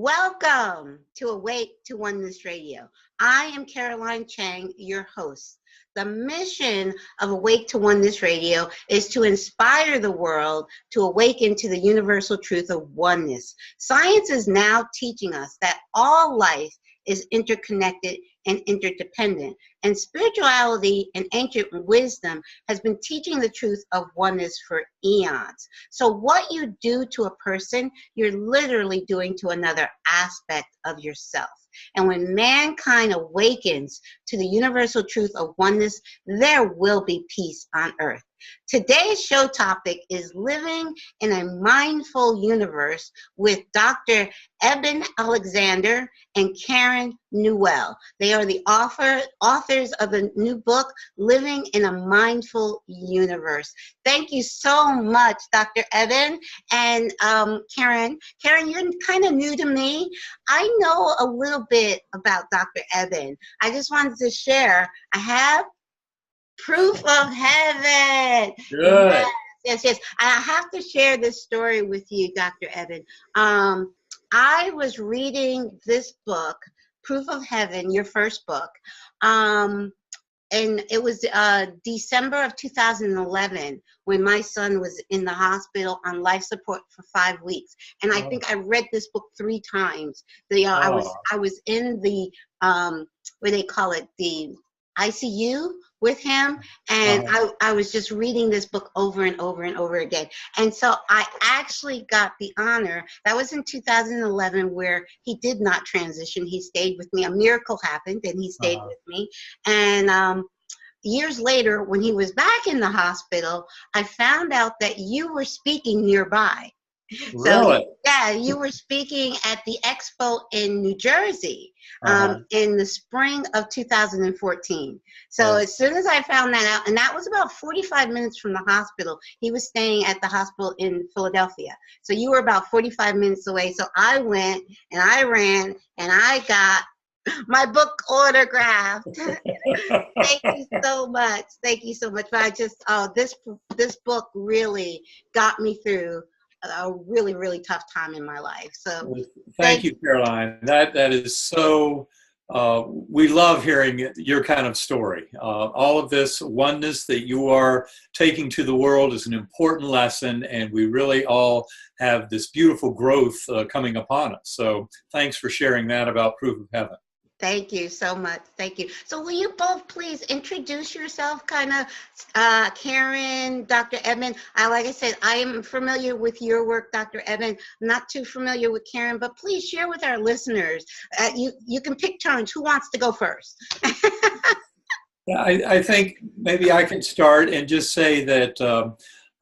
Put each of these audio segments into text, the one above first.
Welcome to Awake to Oneness Radio. I am Caroline Chang, your host. The mission of Awake to Oneness Radio is to inspire the world to awaken to the universal truth of oneness. Science is now teaching us that all life is interconnected and interdependent. And spirituality and ancient wisdom has been teaching the truth of oneness for eons. So what you do to a person, you're literally doing to another aspect of yourself. And when mankind awakens to the universal truth of oneness, there will be peace on earth. Today's show topic is living in a mindful universe with Dr. Eben Alexander and Karen Newell. They are the authors of the new book, Living in a Mindful Universe. Thank you so much, Dr. Eben and Karen. Karen, you're kind of new to me. I know a little bit about Dr. Eben. I just wanted to share. I have Proof of Heaven. Good. Yes. I have to share this story with you, Dr. Eben. I was reading this book, Proof of Heaven, your first book, and it was December of 2011 when my son was in the hospital on life support for 5 weeks. And I think I read this book 3 times. I was in the, what do they call it, the ICU with him, and I was just reading this book over and over and over again. And so I actually got the honor. That was in 2011, where he did not transition. He stayed with me. A miracle happened, and he stayed with me. And years later, when he was back in the hospital, I found out that you were speaking nearby. Really? So, yeah, you were speaking at the expo in New Jersey in the spring of 2014. So as soon as I found that out, and that was about 45 minutes from the hospital, he was staying at the hospital in Philadelphia. So you were about 45 minutes away. So I went and I ran and I got my book autographed. Thank you so much. Thank you so much. But I just, this book really got me through a really, really tough time in my life. So thank you, Caroline. That is so, we love hearing your kind of story. All of this oneness that you are taking to the world is an important lesson, and we really all have this beautiful growth coming upon us. So thanks for sharing that about Proof of Heaven. Thank you so much. Thank you. So will you both please introduce yourself, kind of, Karen, Dr. Eben? Like I said, I am familiar with your work, Dr. Eben. I'm not too familiar with Karen, but please share with our listeners. You can pick turns. Who wants to go first? Yeah, I think maybe I can start and just say that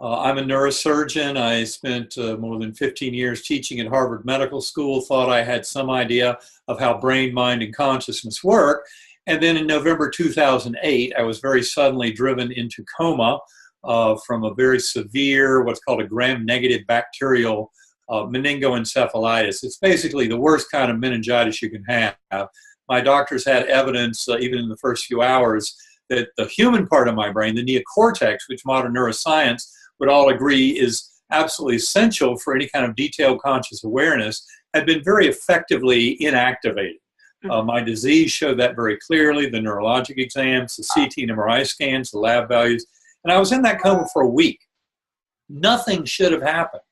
I'm a neurosurgeon. I spent more than 15 years teaching at Harvard Medical School, thought I had some idea of how brain, mind, and consciousness work. And then in November 2008, I was very suddenly driven into coma from a very severe, what's called a gram-negative bacterial meningoencephalitis. It's basically the worst kind of meningitis you can have. My doctors had evidence, even in the first few hours, that the human part of my brain, the neocortex, which modern neuroscience would all agree is absolutely essential for any kind of detailed conscious awareness, had been very effectively inactivated. My disease showed that very clearly, the neurologic exams, the CT and MRI scans, the lab values, and I was in that coma for a week. Nothing should have happened,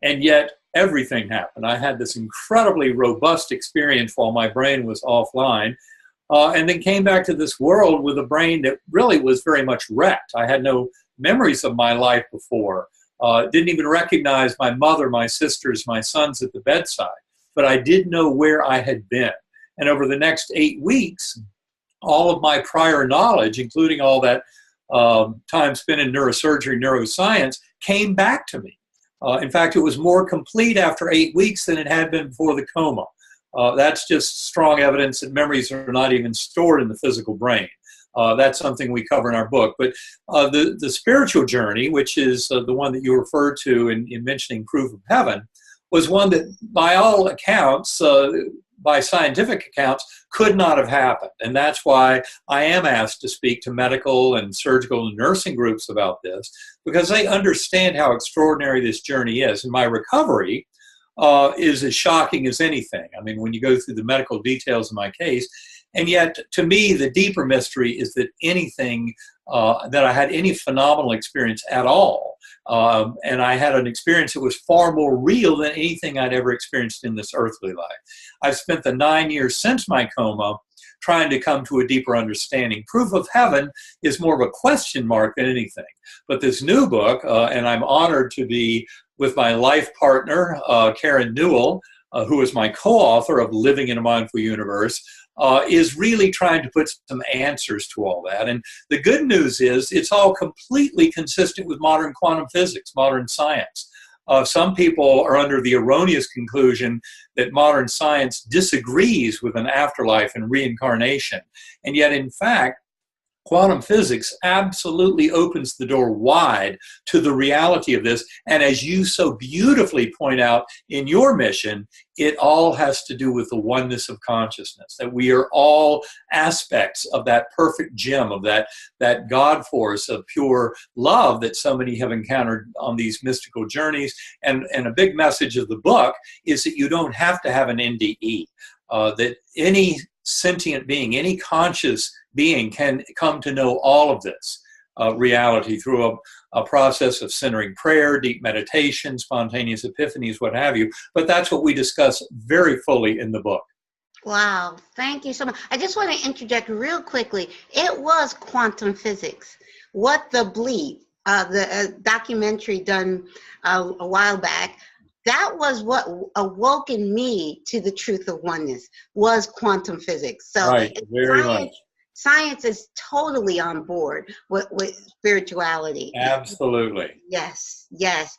and yet everything happened. I had this incredibly robust experience while my brain was offline, and then came back to this world with a brain that really was very much wrecked. I had no memories of my life before. Didn't even recognize my mother, my sisters, my sons at the bedside. But I did know where I had been. And over the next 8 weeks, all of my prior knowledge, including all that time spent in neurosurgery, neuroscience, came back to me. In fact, it was more complete after 8 weeks than it had been before the coma. That's just strong evidence that memories are not even stored in the physical brain. That's something we cover in our book. But the spiritual journey, which is the one that you referred to in mentioning Proof of Heaven, was one that by all accounts, by scientific accounts, could not have happened. And that's why I am asked to speak to medical and surgical and nursing groups about this, because they understand how extraordinary this journey is. In my recovery, is as shocking as anything. I mean, when you go through the medical details of my case, and yet to me, the deeper mystery is that anything, that I had any phenomenal experience at all. And I had an experience that was far more real than anything I'd ever experienced in this earthly life. I've spent the 9 years since my coma trying to come to a deeper understanding. Proof of Heaven is more of a question mark than anything. But this new book, and I'm honored to be with my life partner, Karen Newell, who is my co-author of Living in a Mindful Universe, is really trying to put some answers to all that. And the good news is it's all completely consistent with modern quantum physics, modern science. Some people are under the erroneous conclusion that modern science disagrees with an afterlife and reincarnation. And yet, in fact, quantum physics absolutely opens the door wide to the reality of this. And as you so beautifully point out in your mission, it all has to do with the oneness of consciousness, that we are all aspects of that perfect gem, of that God force of pure love that so many have encountered on these mystical journeys. And a big message of the book is that you don't have to have an NDE, that any sentient being, any conscious being can come to know all of this reality through a process of centering prayer, deep meditation, spontaneous epiphanies, what have you. But that's what we discuss very fully in the book. Wow, thank you so much. I just want to interject real quickly. It was quantum physics. What the Bleep, the documentary done a while back, that was what awoke in me to the truth of oneness, was quantum physics. So right, very much. Science is totally on board with spirituality. Absolutely. Yes, yes.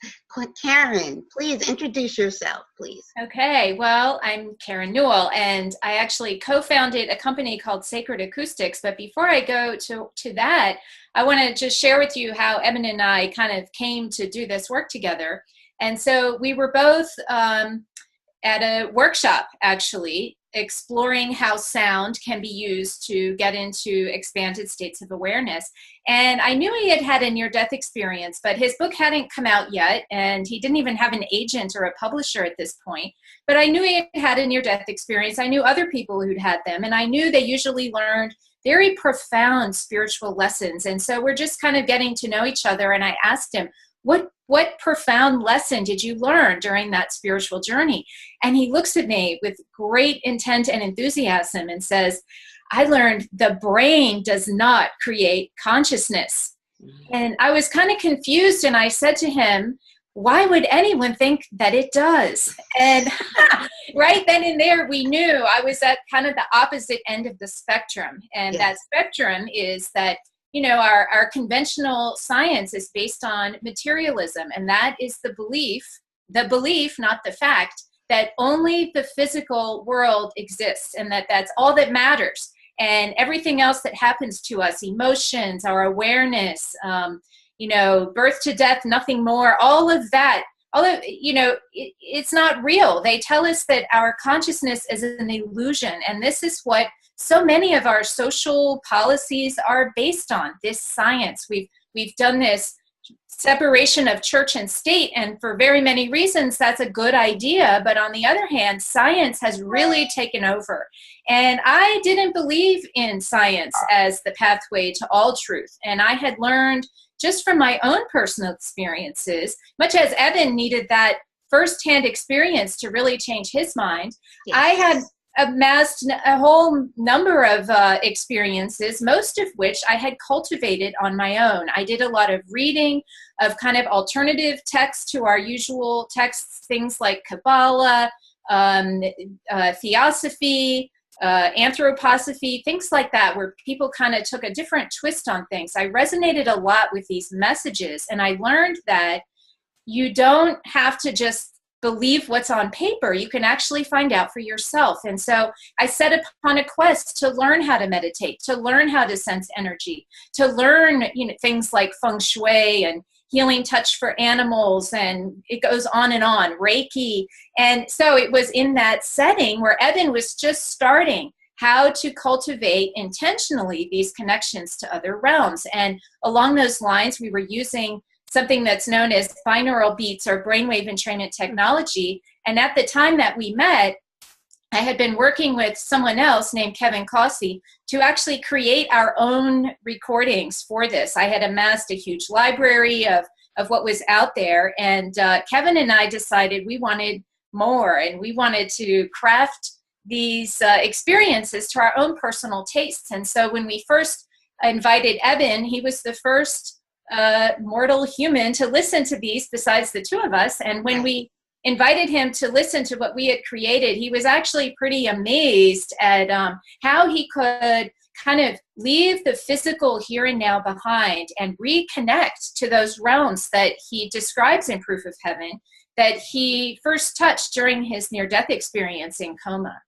Karen, please introduce yourself, please. Okay, well, I'm Karen Newell, and I actually co-founded a company called Sacred Acoustics. But before I go to that, I want to just share with you how Eben and I kind of came to do this work together. And so we were both at a workshop, actually, exploring how sound can be used to get into expanded states of awareness. And I knew he had had a near-death experience, but his book hadn't come out yet, and he didn't even have an agent or a publisher at this point. But I knew he had had a near-death experience. I knew other people who'd had them, and I knew they usually learned very profound spiritual lessons. And so we're just kind of getting to know each other, and I asked him, what profound lesson did you learn during that spiritual journey? And he looks at me with great intent and enthusiasm and says, I learned the brain does not create consciousness. And I was kind of confused, and I said to him, why would anyone think that it does? And right then and there, we knew I was at kind of the opposite end of the spectrum. And that spectrum is that, you know, our conventional science is based on materialism, and that is the belief, not the fact, that only the physical world exists and that that's all that matters. And everything else that happens to us, emotions, our awareness, you know, birth to death, nothing more, all of that, you know, it's not real. They tell us that our consciousness is an illusion, and this is what so many of our social policies are based on, this science. We've done this separation of church and state, and for very many reasons that's a good idea, but on the other hand, science has really taken over. And I didn't believe in science as the pathway to all truth, and I had learned just from my own personal experiences, much as Eben needed that firsthand experience to really change his mind. I had amassed a whole number of experiences, most of which I had cultivated on my own. I did a lot of reading of kind of alternative texts to our usual texts, things like Kabbalah, Theosophy, Anthroposophy, things like that, where people kind of took a different twist on things. I resonated a lot with these messages, and I learned that you don't have to just believe what's on paper. You can actually find out for yourself. And so I set upon a quest to learn how to meditate, to learn how to sense energy, to learn, you know, things like feng shui and healing touch for animals, and it goes on, Reiki. And so it was in that setting where Eben was just starting how to cultivate intentionally these connections to other realms. And along those lines, we were using something that's known as binaural beats or brainwave entrainment technology. And at the time that we met, I had been working with someone else named Kevin Cossey to actually create our own recordings for this. I had amassed a huge library of what was out there, and Kevin and I decided we wanted more, and we wanted to craft these experiences to our own personal tastes. And so when we first invited Eben, he was the first mortal human to listen to these besides the two of us. And when we invited him to listen to what we had created, he was actually pretty amazed at how he could kind of leave the physical here and now behind and reconnect to those realms that he describes in Proof of Heaven that he first touched during his near-death experience in coma.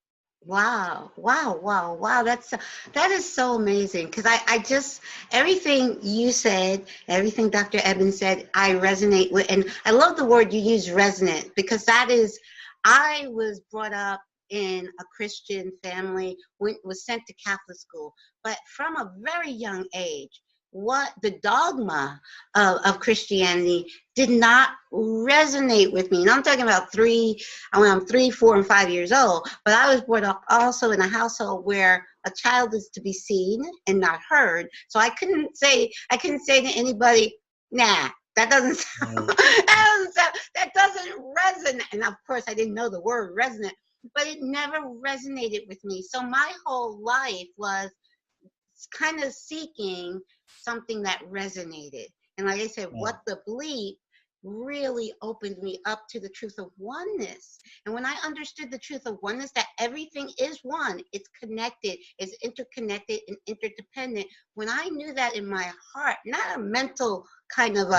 Wow, wow, wow, wow. That is so amazing, because I just, everything you said, everything Dr. Eben said, I resonate with. And I love the word you use, resonant, because that is, I was brought up in a Christian family, was sent to Catholic school, but from a very young age, what the dogma of Christianity did not resonate with me. And I'm talking about when I'm 3, 4, and 5 years old, but I was brought up also in a household where a child is to be seen and not heard. So I couldn't say to anybody, nah, that doesn't sound, that doesn't resonate. And of course I didn't know the word resonant, but it never resonated with me. So my whole life was kind of seeking something that resonated. And like I said, what the bleep really opened me up to the truth of oneness. And when I understood the truth of oneness, that everything is one, it's connected, it's interconnected and interdependent. When I knew that in my heart, not a mental kind of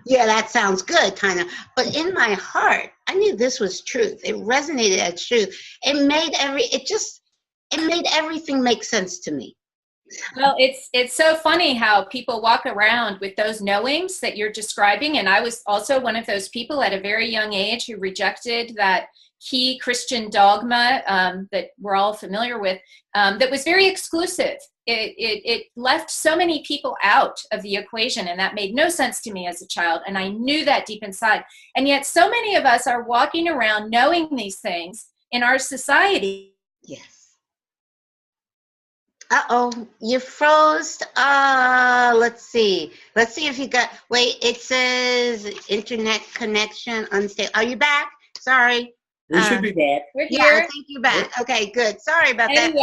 yeah, that sounds good kind of, but in my heart, I knew this was truth. It resonated as truth. It made everything make sense to me. Well, it's so funny how people walk around with those knowings that you're describing. And I was also one of those people at a very young age who rejected that key Christian dogma that we're all familiar with, that was very exclusive. It left so many people out of the equation, and that made no sense to me as a child. And I knew that deep inside. And yet so many of us are walking around knowing these things in our society. Yes. Uh-oh, you froze. Let's see if you got, wait, it says internet connection unstable. Are you back? Sorry. We should be back. We're here. Yeah, I think you're back. Okay, good. Sorry about that.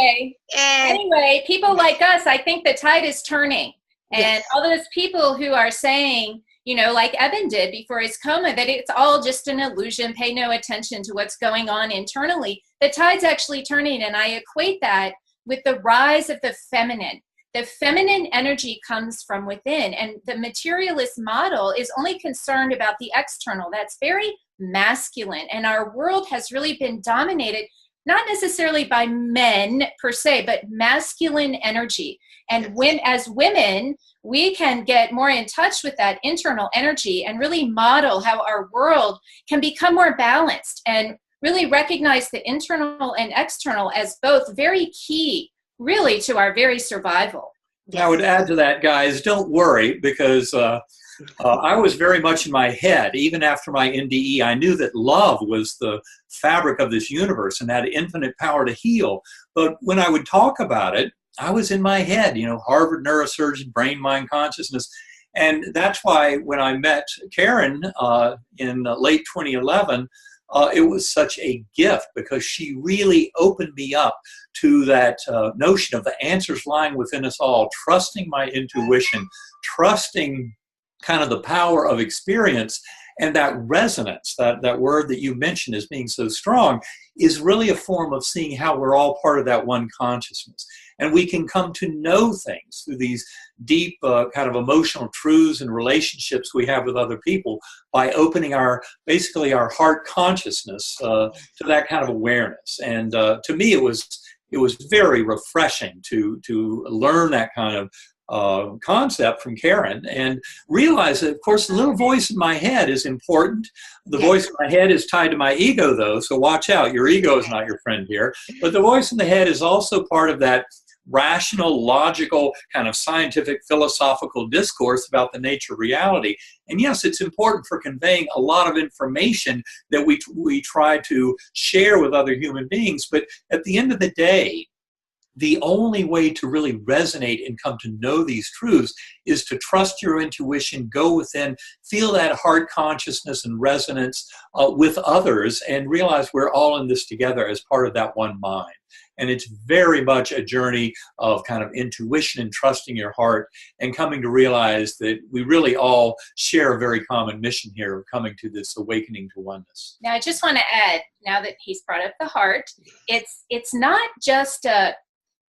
Anyway, people like us, I think the tide is turning. And all those people who are saying, you know, like Eben did before his coma, that it's all just an illusion, pay no attention to what's going on internally. The tide's actually turning, and I equate that with the rise of the feminine. The feminine energy comes from within, and the materialist model is only concerned about the external. That's very masculine, and our world has really been dominated, not necessarily by men per se, but masculine energy. And as women, we can get more in touch with that internal energy and really model how our world can become more balanced and really recognize the internal and external as both very key, really, to our very survival. I would add to that, guys, don't worry, because I was very much in my head. Even after my NDE, I knew that love was the fabric of this universe and had infinite power to heal. But when I would talk about it, I was in my head, you know, Harvard neurosurgeon, brain, mind, consciousness. And that's why when I met Karen in late 2011, it was such a gift, because she really opened me up to that notion of the answers lying within us all, trusting my intuition, trusting kind of the power of experience. And that resonance, that word that you mentioned as being so strong, is really a form of seeing how we're all part of that one consciousness. And we can come to know things through these deep kind of emotional truths and relationships we have with other people by opening basically our heart consciousness to that kind of awareness. And to me, it was very refreshing to learn that kind of concept from Karen, and realize that, of course, the little voice in my head is important. The voice in my head is tied to my ego, though, so watch out. Your ego is not your friend here. But the voice in the head is also part of that rational, logical, kind of scientific, philosophical discourse about the nature of reality. And yes, it's important for conveying a lot of information that we try to share with other human beings. But at the end of the day, the only way to really resonate and come to know these truths is to trust your intuition, go within, feel that heart consciousness and resonance with others, and realize we're all in this together as part of that one mind. And it's very much a journey of kind of intuition and trusting your heart and coming to realize that we really all share a very common mission here of coming to this awakening to oneness. Now, I just want to add, now that he's brought up the heart, it's not just a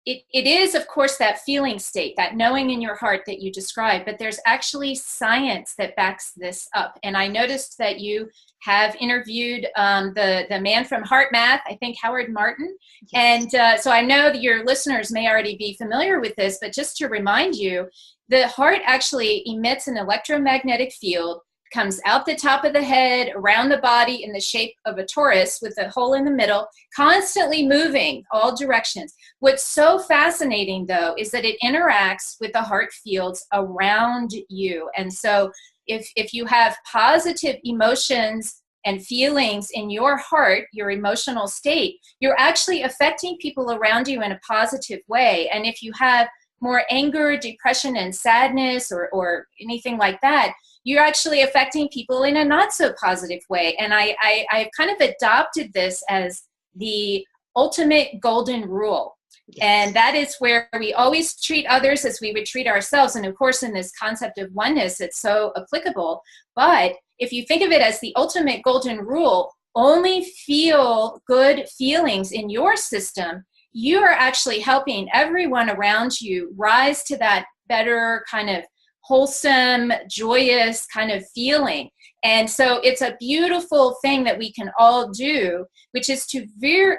It is, of course, that feeling state, that knowing in your heart that you described, but there's actually science that backs this up. And I noticed that you have interviewed the man from Heart Math, I think Howard Martin. Yes. And so I know that your listeners may already be familiar with this, but just to remind you, the heart actually emits an electromagnetic field, comes out the top of the head, around the body in the shape of a torus with a hole in the middle, constantly moving all directions. What's so fascinating, though, is that it interacts with the heart fields around you. And so if you have positive emotions and feelings in your heart, your emotional state, you're actually affecting people around you in a positive way. And if you have more anger, depression, and sadness or anything like that, you're actually affecting people in a not so positive way. And I've kind of adopted this as the ultimate golden rule. Yes. And that is where we always treat others as we would treat ourselves. And of course, in this concept of oneness, it's so applicable. But if you think of it as the ultimate golden rule, only feel good feelings in your system, you are actually helping everyone around you rise to that better kind of wholesome, joyous kind of feeling. And so it's a beautiful thing that we can all do, which is to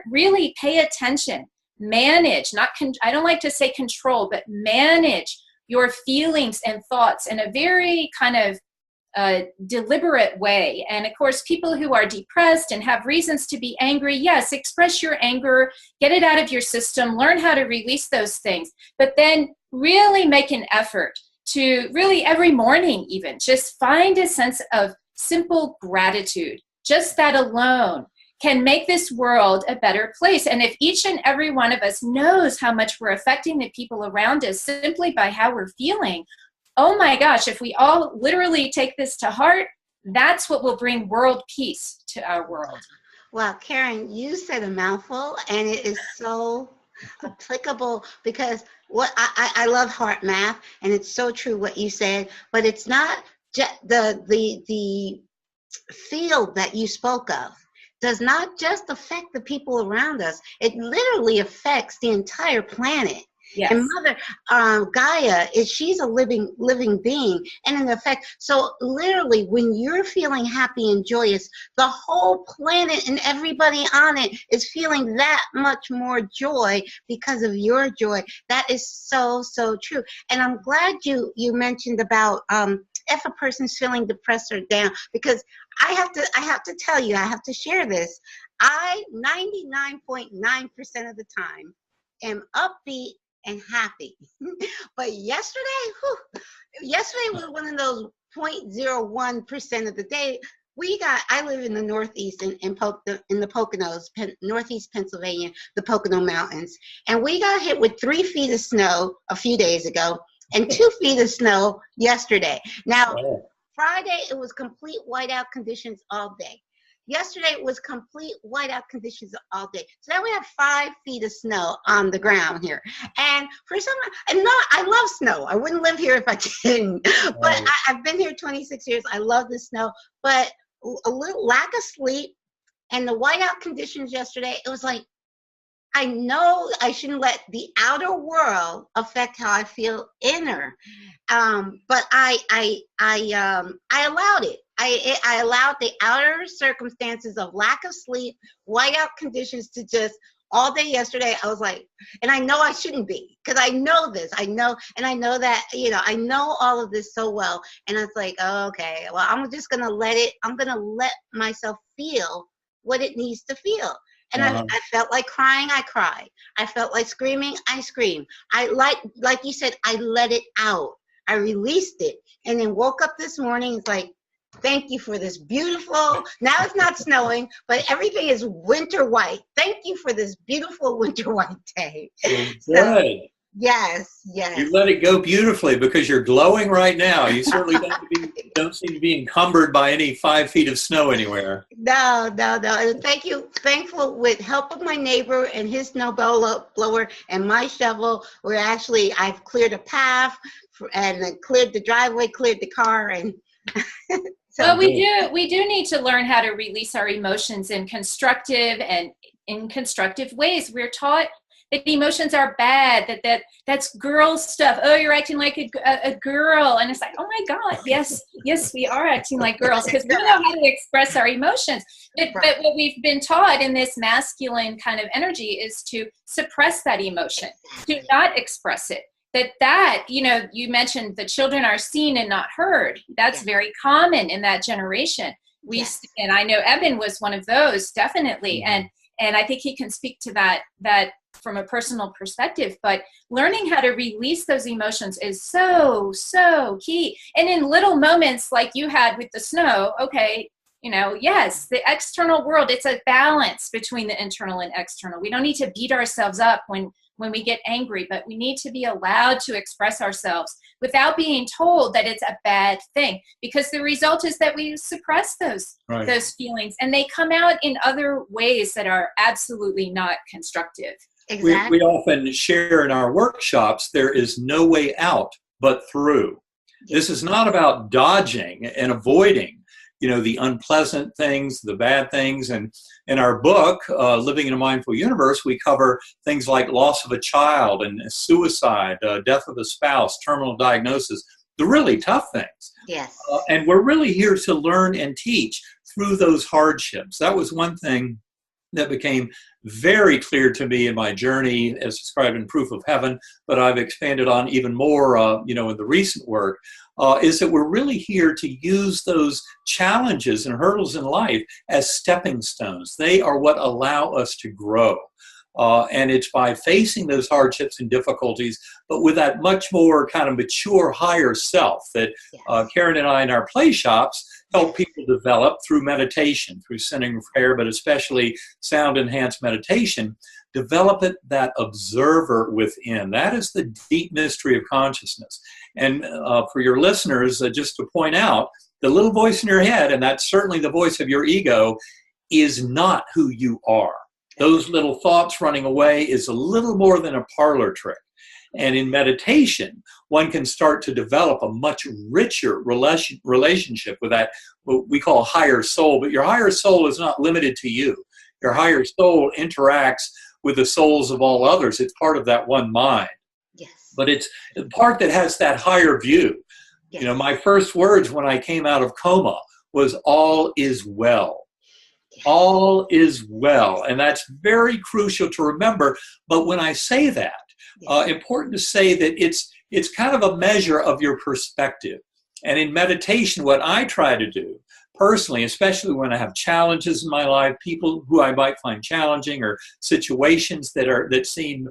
really pay attention, manage, I don't like to say control, but manage your feelings and thoughts in a very kind of deliberate way. And of course, people who are depressed and have reasons to be angry, yes, express your anger, get it out of your system, learn how to release those things, but then really make an effort to really every morning even just find a sense of simple gratitude. Just that alone can make this world a better place. And if each and every one of us knows how much we're affecting the people around us simply by how we're feeling, oh my gosh, if we all literally take this to heart, that's what will bring world peace to our world. Well, Karen, you said a mouthful, and it is so applicable because what I love heart math, and it's so true what you said, but it's not just the field that you spoke of does not just affect the people around us. It literally affects the entire planet. Yes. And Mother Gaia she's a living being, and in effect, so literally when you're feeling happy and joyous, the whole planet and everybody on it is feeling that much more joy because of your joy. That is so true. And I'm glad you mentioned about if a person's feeling depressed or down, because I have to tell you, I have to share this. I 99.9% of the time am upbeat and happy. But yesterday was one of those 0.01% of the day. I live in the Northeast in the Poconos, Northeast Pennsylvania, the Pocono Mountains. And we got hit with 3 feet of snow a few days ago and 2 feet of snow yesterday. Now, Friday, it was complete whiteout conditions all day. Yesterday it was complete whiteout conditions all day. So now we have 5 feet of snow on the ground here. And for some, I love snow. I wouldn't live here if I didn't. But I've been here 26 years. I love the snow. But a little lack of sleep and the whiteout conditions yesterday, it was like, I know I shouldn't let the outer world affect how I feel inner. But I allowed it. I allowed the outer circumstances of lack of sleep, whiteout conditions to just all day yesterday. I was like, and I know I shouldn't be, because I know this. I know that, I know all of this so well. And I was like, oh, okay, well, I'm just going to let myself feel what it needs to feel. And I felt like crying, I cried. I felt like screaming, I screamed. I like you said, I let it out. I released it. And then woke up this morning, it's like, thank you for this beautiful, now it's not snowing, but everything is winter white. Thank you for this beautiful winter white day. Good. So, yes. You let it go beautifully because you're glowing right now. You certainly don't seem to be encumbered by any 5 feet of snow anywhere. No. And thankful with help of my neighbor and his snow blower and my shovel, I've cleared a path and cleared the driveway, cleared the car, and so. Well, we do need to learn how to release our emotions in constructive ways. We're taught that emotions are bad, that's girl stuff. Oh, you're acting like a girl. And it's like, oh my God, yes, we are acting like girls because we know how to express our emotions. But what we've been taught in this masculine kind of energy is to suppress that emotion, to not express it. That you mentioned the children are seen and not heard. That's very common in that generation. And I know Eben was one of those, definitely. And I think he can speak to that from a personal perspective, but learning how to release those emotions is so key. And in little moments like you had with the snow, okay, yes, the external world, it's a balance between the internal and external. We don't need to beat ourselves up when we get angry, but we need to be allowed to express ourselves without being told that it's a bad thing, because the result is that we suppress those feelings and they come out in other ways that are absolutely not constructive. Exactly. We often share in our workshops, there is no way out but through. This is not about dodging and avoiding, the unpleasant things, the bad things. And in our book, Living in a Mindful Universe, we cover things like loss of a child and suicide, death of a spouse, terminal diagnosis, the really tough things. Yes. And we're really here to learn and teach through those hardships. That was one thing that became very clear to me in my journey as described in Proof of Heaven, but I've expanded on even more, in the recent work, is that we're really here to use those challenges and hurdles in life as stepping stones. They are what allow us to grow. And it's by facing those hardships and difficulties, but with that much more kind of mature higher self that Karen and I in our play shops help people develop through meditation, through centering prayer, but especially sound-enhanced meditation, develop that observer within. That is the deep mystery of consciousness. And for your listeners, just to point out, the little voice in your head, and that's certainly the voice of your ego, is not who you are. Those little thoughts running away is a little more than a parlor trick. And in meditation, one can start to develop a much richer relationship with that, what we call higher soul. But your higher soul is not limited to you. Your higher soul interacts with the souls of all others. It's part of that one mind. Yes. But it's the part that has that higher view. Yes. My first words when I came out of coma was all is well. All is well. And that's very crucial to remember. But when I say that, important to say that it's kind of a measure of your perspective. And in meditation, what I try to do personally, especially when I have challenges in my life, people who I might find challenging or situations that seem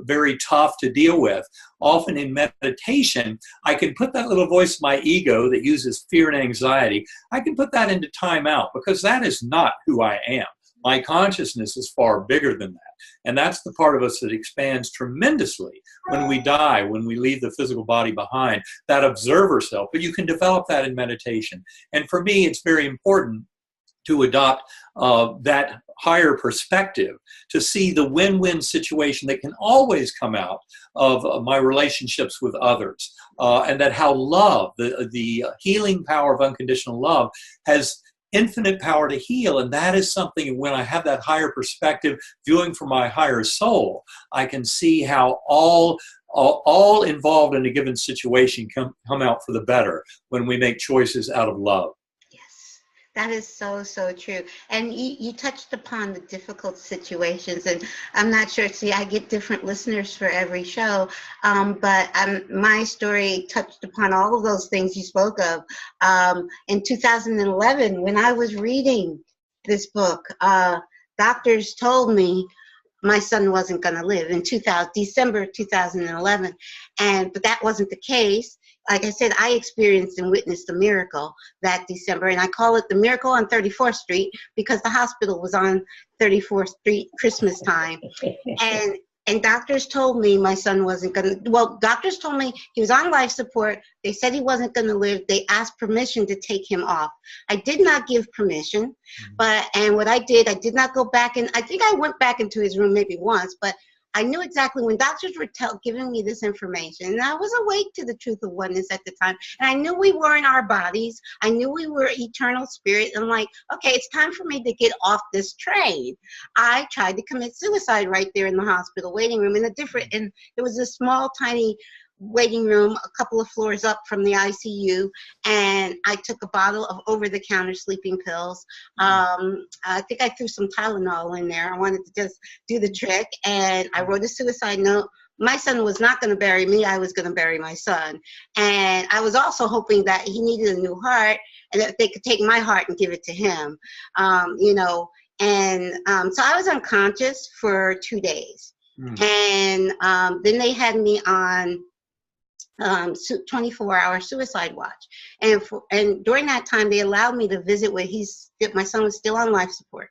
very tough to deal with, often in meditation, I can put that little voice of my ego that uses fear and anxiety, I can put that into timeout because that is not who I am. My consciousness is far bigger than that. And that's the part of us that expands tremendously when we die, when we leave the physical body behind, that observer self. But you can develop that in meditation. And for me, it's very important to adopt that higher perspective, to see the win-win situation that can always come out of my relationships with others. And that how love, the healing power of unconditional love, has infinite power to heal. And that is something, when I have that higher perspective, viewing from my higher soul, I can see how all involved in a given situation come out for the better when we make choices out of love. That is so true. And you touched upon the difficult situations, and I'm not sure, see, I get different listeners for every show, but my story touched upon all of those things you spoke of. In 2011, when I was reading this book, the doctors told me my son wasn't going to live in December 2011. But that wasn't the case. Like I said, I experienced and witnessed a miracle that December, and I call it the miracle on 34th Street because the hospital was on 34th Street Christmas time. And doctors told me my son wasn't going to, well, doctors told me he was on life support. They said he wasn't going to live. They asked permission to take him off. I did not give permission, and what I did not go back, and I think I went back into his room maybe once, but I knew exactly when doctors were giving me this information, and I was awake to the truth of oneness at the time, and I knew we were in our bodies. I knew we were eternal spirit. I'm like, okay, it's time for me to get off this train. I tried to commit suicide right there in the hospital waiting room, and there was a small, tiny waiting room a couple of floors up from the ICU, and I took a bottle of over-the-counter sleeping pills. I think I threw some Tylenol in there. I wanted to just do the trick, and I wrote a suicide note. My son was not going to bury me. I was going to bury my son. And I was also hoping that he needed a new heart and that they could take my heart and give it to him, So I was unconscious for 2 days. And then they had me on 24-hour suicide watch, and during that time they allowed me to visit with my son was still on life support.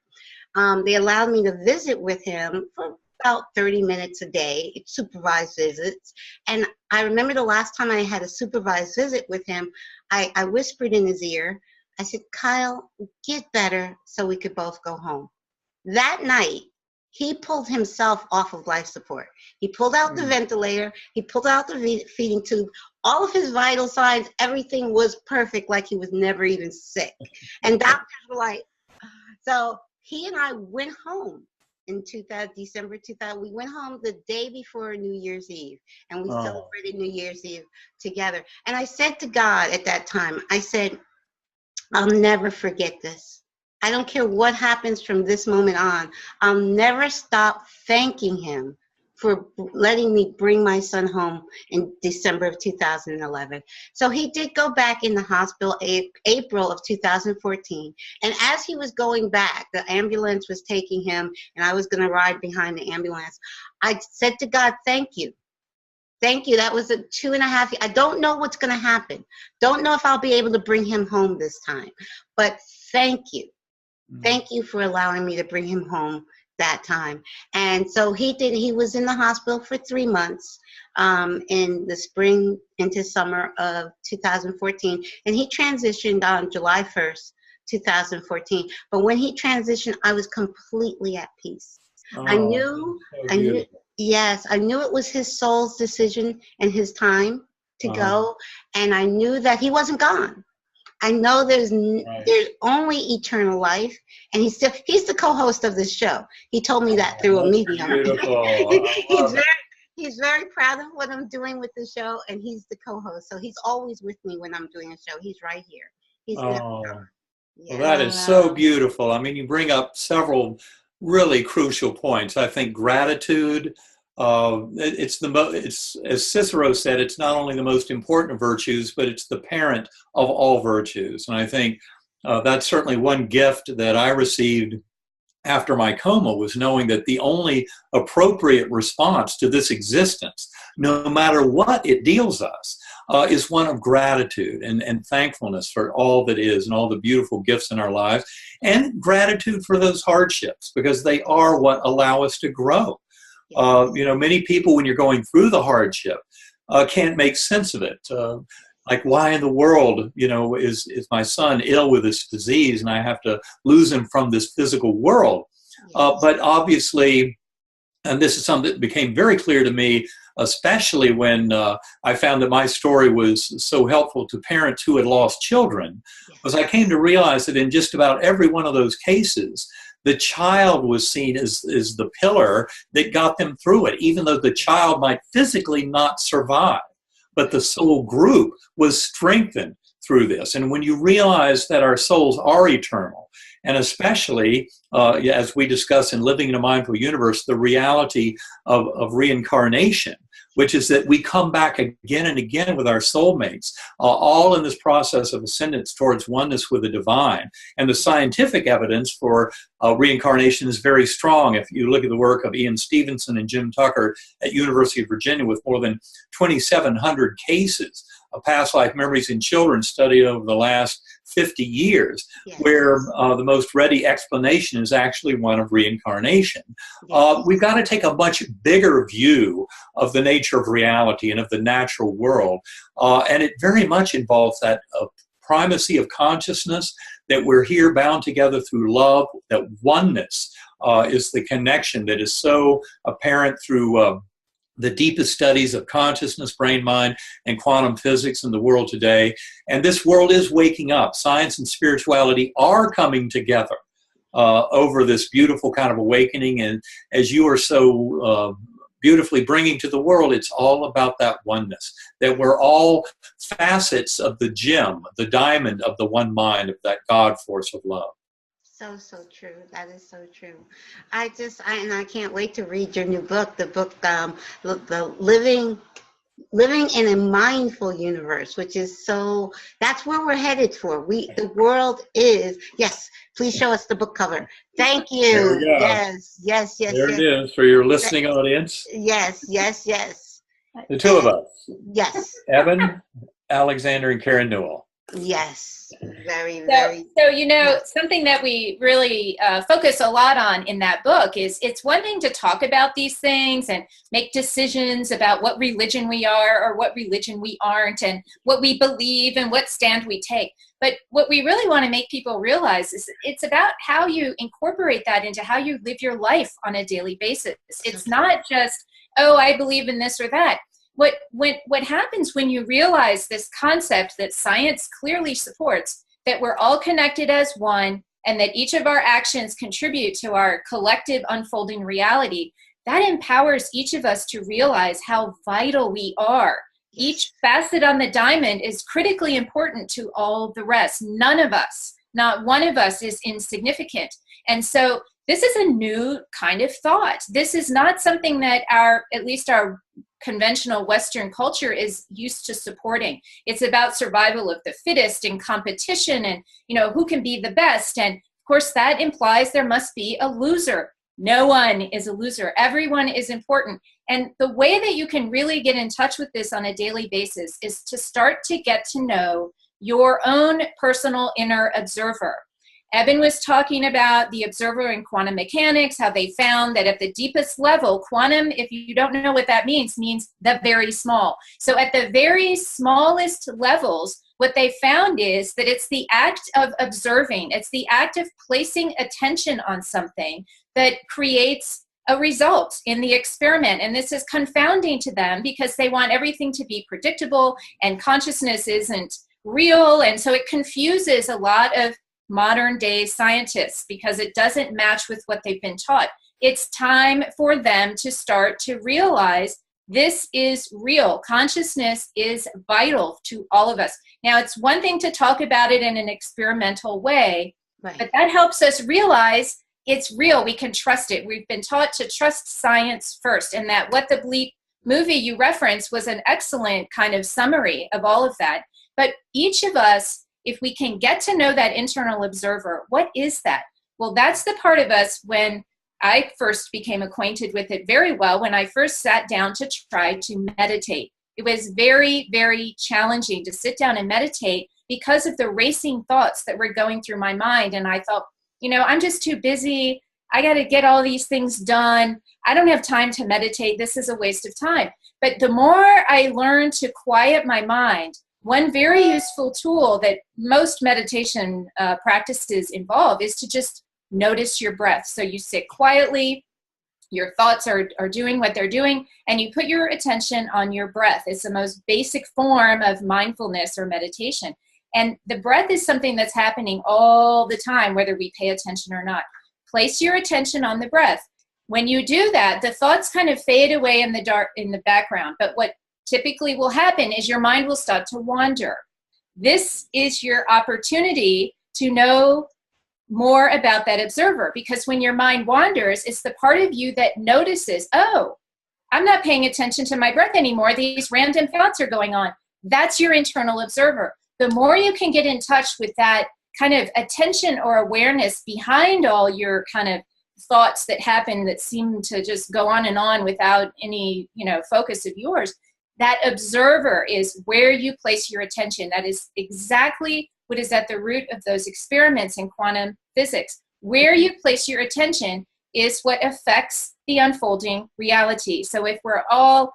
They allowed me to visit with him for about 30 minutes a day, supervised visits. And I remember the last time I had a supervised visit with him, I whispered in his ear, I said, Kyle, get better so we could both go home. That night he pulled himself off of life support. He pulled out the ventilator. He pulled out the feeding tube. All of his vital signs, everything was perfect, like he was never even sick. And doctors were like, so he and I went home in December 2000. We went home the day before New Year's Eve, and we celebrated New Year's Eve together. And I said to God at that time, I said, I'll never forget this. I don't care what happens from this moment on. I'll never stop thanking him for letting me bring my son home in December of 2011. So he did go back in the hospital April of 2014. And as he was going back, the ambulance was taking him, and I was going to ride behind the ambulance. I said to God, thank you. Thank you. That was a 2.5 years. I don't know what's going to happen. Don't know if I'll be able to bring him home this time. But thank you. Thank you for allowing me to bring him home that time. And so he did. He was in the hospital for 3 months in the spring into summer of 2014. And he transitioned on July 1st, 2014. But when he transitioned, I was completely at peace. I knew, yes, I knew it was his soul's decision and his time to go. And I knew that he wasn't gone. I know there's only eternal life, and he's the co-host of this show. He told me that through a medium. He's very proud of what I'm doing with the show, and he's the co-host. So he's always with me when I'm doing a show. He's right here. He's never gone. Well, that is so beautiful. I mean, you bring up several really crucial points. I think gratitude. It's as Cicero said, it's not only the most important of virtues, but it's the parent of all virtues. And I think that's certainly one gift that I received after my coma, was knowing that the only appropriate response to this existence, no matter what it deals us, is one of gratitude and thankfulness for all that is and all the beautiful gifts in our lives, and gratitude for those hardships, because they are what allow us to grow. Many people, when you're going through the hardship, can't make sense of it. Like, why in the world, is my son ill with this disease and I have to lose him from this physical world? But obviously, and this is something that became very clear to me, especially when I found that my story was so helpful to parents who had lost children, was I came to realize that in just about every one of those cases, the child was seen as the pillar that got them through it, even though the child might physically not survive. But the soul group was strengthened through this. And when you realize that our souls are eternal, and especially, as we discuss in Living in a Mindful Universe, the reality of reincarnation, which is that we come back again and again with our soulmates, all in this process of ascendance towards oneness with the divine. And the scientific evidence for reincarnation is very strong. If you look at the work of Ian Stevenson and Jim Tucker at University of Virginia, with more than 2,700 cases of past life memories in children studied over the last 50 years, yes, where the most ready explanation is actually one of reincarnation. Yes. We've got to take a much bigger view of the nature of reality and of the natural world. And it very much involves that primacy of consciousness, that we're here bound together through love, that oneness is the connection that is so apparent through the deepest studies of consciousness, brain, mind, and quantum physics in the world today. And this world is waking up. Science and spirituality are coming together over this beautiful kind of awakening. And as you are so beautifully bringing to the world, it's all about that oneness, that we're all facets of the gem, the diamond of the one mind, of that God force of love. So true. That is so true. I can't wait to read your new book, the Living in a Mindful Universe, which is that's where we're headed for. The world is, yes, please show us the book cover. Thank you. There we go. Yes. There it is for your listening audience. Yes. The two of us. Yes. Eben Alexander and Karen Newell. Yes, very. So, something that we really focus a lot on in that book is it's one thing to talk about these things and make decisions about what religion we are or what religion we aren't and what we believe and what stand we take. But what we really want to make people realize is it's about how you incorporate that into how you live your life on a daily basis. It's not just, oh, I believe in this or that. What happens when you realize this concept that science clearly supports, that we're all connected as one and that each of our actions contribute to our collective unfolding reality, that empowers each of us to realize how vital we are. Each facet on the diamond is critically important to all the rest. None of us, not one of us, is insignificant. And so this is a new kind of thought. This is not something that at least our conventional Western culture is used to supporting. It's about survival of the fittest and competition and, who can be the best. And of course, that implies there must be a loser. No one is a loser. Everyone is important. And the way that you can really get in touch with this on a daily basis is to start to get to know your own personal inner observer. Eben was talking about the observer in quantum mechanics, how they found that at the deepest level, quantum, if you don't know what that means the very small. So at the very smallest levels, what they found is that it's the act of observing, it's the act of placing attention on something that creates a result in the experiment. And this is confounding to them because they want everything to be predictable and consciousness isn't real. And so it confuses a lot of modern day scientists because it doesn't match with what they've been taught. It's time for them to start to realize this is real. Consciousness is vital to all of us. Now, it's one thing to talk about it in an experimental way, right, but that helps us realize it's real. We can trust it. We've been taught to trust science first, and that What the Bleep movie you referenced was an excellent kind of summary of all of that. But each of us, if we can get to know that internal observer, what is that? Well, that's the part of us when I first became acquainted with it very well, when I first sat down to try to meditate. It was very, very challenging to sit down and meditate because of the racing thoughts that were going through my mind. And I thought, I'm just too busy. I got to get all these things done. I don't have time to meditate. This is a waste of time. But the more I learned to quiet my mind, one very useful tool that most meditation practices involve is to just notice your breath. So you sit quietly, your thoughts are doing what they're doing, and you put your attention on your breath. It's the most basic form of mindfulness or meditation. And the breath is something that's happening all the time, whether we pay attention or not. Place your attention on the breath. When you do that, the thoughts kind of fade away in the background. But what typically will happen is your mind will start to wander. This is your opportunity to know more about that observer, because when your mind wanders, it's the part of you that notices, oh, I'm not paying attention to my breath anymore. These random thoughts are going on. That's your internal observer. The more you can get in touch with that kind of attention or awareness behind all your kind of thoughts that happen that seem to just go on without any, focus of yours, that observer is where you place your attention. That is exactly what is at the root of those experiments in quantum physics. Where you place your attention is what affects the unfolding reality. So if we're all,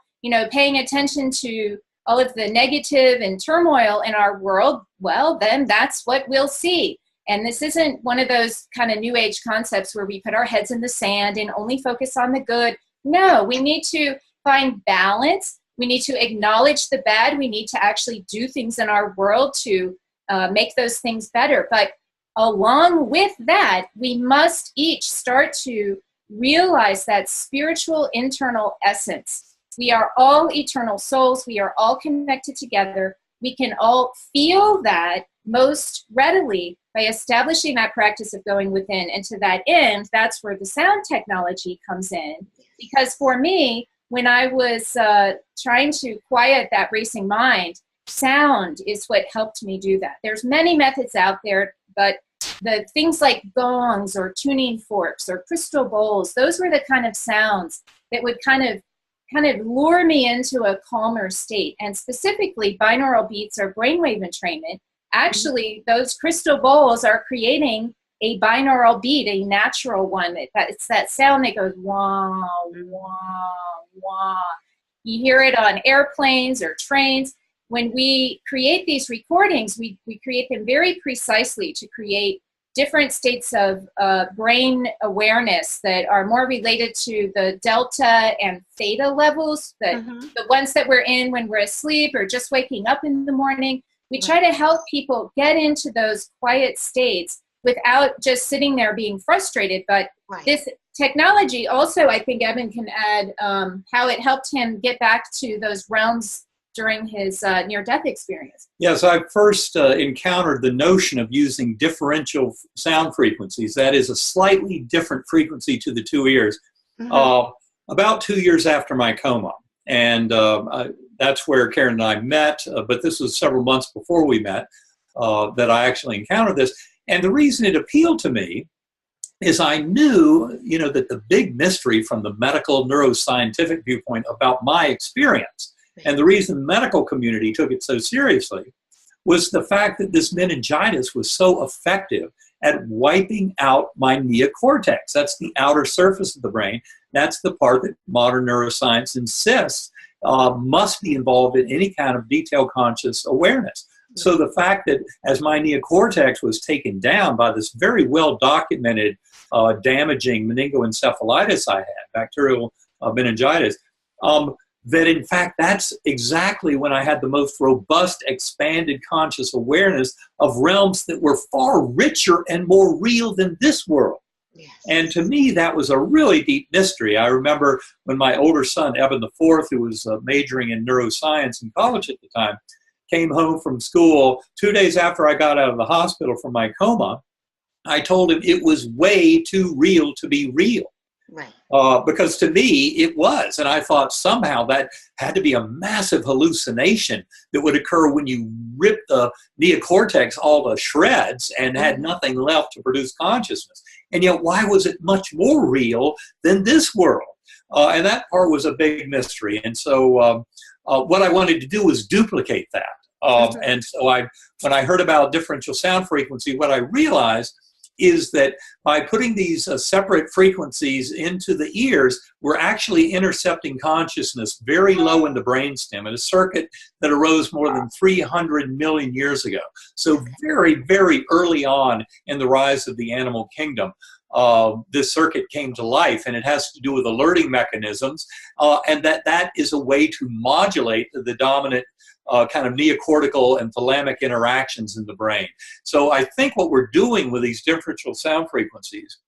paying attention to all of the negative and turmoil in our world, well, then that's what we'll see. And this isn't one of those kind of new age concepts where we put our heads in the sand and only focus on the good. No, we need to find balance. We need to acknowledge the bad. We need to actually do things in our world to make those things better. But along with that, we must each start to realize that spiritual internal essence. We are all eternal souls. We are all connected together. We can all feel that most readily by establishing that practice of going within. And to that end, that's where the sound technology comes in. Because for me, when I was trying to quiet that racing mind, sound is what helped me do that. There's many methods out there, but the things like gongs or tuning forks or crystal bowls, those were the kind of sounds that would kind of lure me into a calmer state. And specifically, binaural beats or brainwave entrainment, actually those crystal bowls are creating a binaural beat, a natural one. It's that sound that goes wah, wah, wah. You hear it on airplanes or trains. When we create these recordings, we create them very precisely to create different states of brain awareness that are more related to the delta and theta levels, the ones that we're in when we're asleep or just waking up in the morning. We try to help people get into those quiet states without just sitting there being frustrated. But this technology also, I think Eben can add how it helped him get back to those realms during his near-death experience. Yes, I first encountered the notion of using differential sound frequencies. That is a slightly different frequency to the two ears, about 2 years after my coma. And that's where Karen and I met, but this was several months before we met that I actually encountered this. And the reason it appealed to me is I knew, that the big mystery from the medical neuroscientific viewpoint about my experience, and the reason the medical community took it so seriously, was the fact that this meningitis was so effective at wiping out my neocortex. That's the outer surface of the brain. That's the part that modern neuroscience insists must be involved in any kind of detailed conscious awareness. So the fact that as my neocortex was taken down by this very well-documented damaging meningoencephalitis I had, bacterial meningitis, that in fact that's exactly when I had the most robust, expanded conscious awareness of realms that were far richer and more real than this world. Yes. And to me, that was a really deep mystery. I remember when my older son, Eben IV, who was majoring in neuroscience in college at the time, came home from school 2 days after I got out of the hospital from my coma. I told him it was way too real to be real. Right. Because to me, it was. And I thought somehow that had to be a massive hallucination that would occur when you rip the neocortex all to shreds and had nothing left to produce consciousness. And yet, why was it much more real than this world? And that part was a big mystery. And so what I wanted to do was duplicate that. And so when I heard about differential sound frequency, what I realized is that by putting these separate frequencies into the ears, we're actually intercepting consciousness very low in the brainstem in a circuit that arose more than 300 million years ago. So very, very early on in the rise of the animal kingdom, this circuit came to life, and it has to do with alerting mechanisms, and that is a way to modulate the dominant kind of neocortical and thalamic interactions in the brain. So I think what we're doing with these differential sound frequencies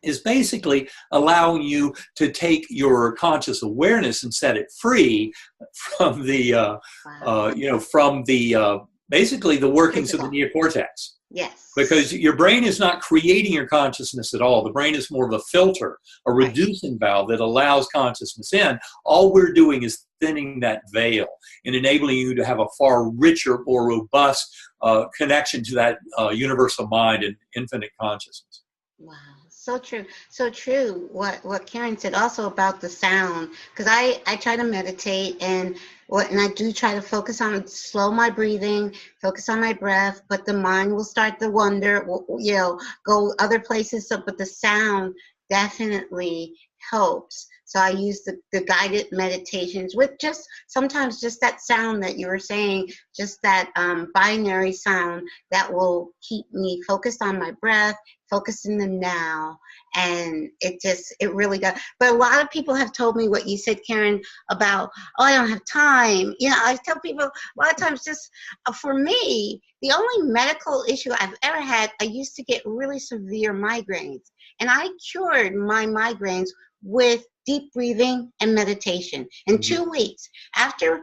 is basically allowing you to take your conscious awareness and set it free from the, from the basically the workings of the neocortex. Yes. Because your brain is not creating your consciousness at all. The brain is more of a filter, a reducing valve that allows consciousness in. All we're doing is thinning that veil and enabling you to have a far richer, more robust connection to that universal mind and infinite consciousness. Wow, so true. So true what Karen said also about the sound, because I try to meditate and I do try to focus on, slow my breathing, focus on my breath, but the mind will start to wander, you know, go other places. So, but the sound definitely helps. So I use the guided meditations with just sometimes just that sound that you were saying, just that binary sound that will keep me focused on my breath, focused in the now. And it really does. But a lot of people have told me what you said, Karen, about, oh, I don't have time. You know, I tell people a lot of times just for me, the only medical issue I've ever had, I used to get really severe migraines. And I cured my migraines with deep breathing and meditation. In 2 weeks, after